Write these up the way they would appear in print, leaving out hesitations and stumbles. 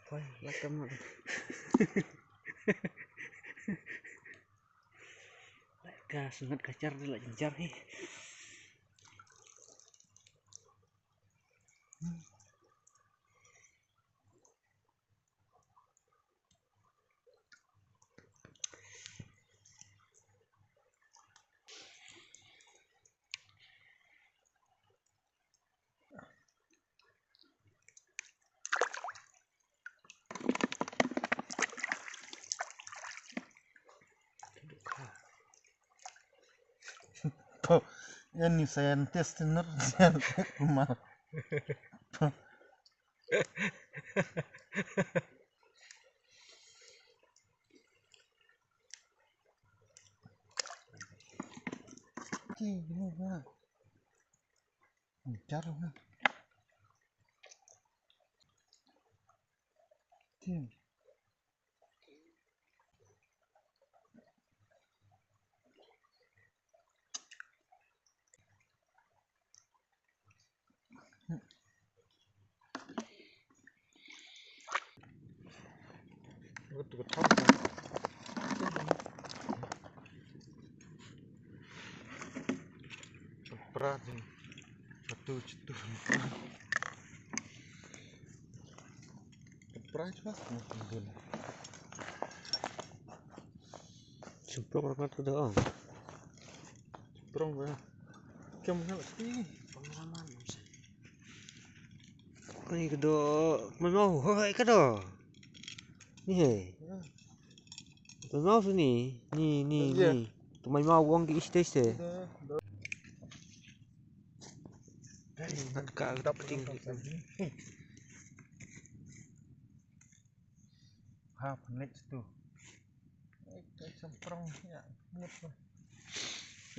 Thôi, bắt cắm rồi. Ka sungat kacar lah jencar nih. Tuh, ini saintis bener rumah. Ini mah. Bicara mah. Tim. Betul. Berat ini. Satu. Berat mas. Semprong orang tu dah. Semprong ya. Kemana sih? Pengalaman. Ini kedua, mau hai kedua. Ni hei. Mau sini. Ni. Tu mau uang di istese. Nak kau penting. Next tuh. Semprong ya.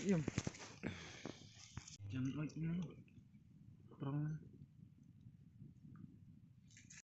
Iya. Jangan ini. Semprong.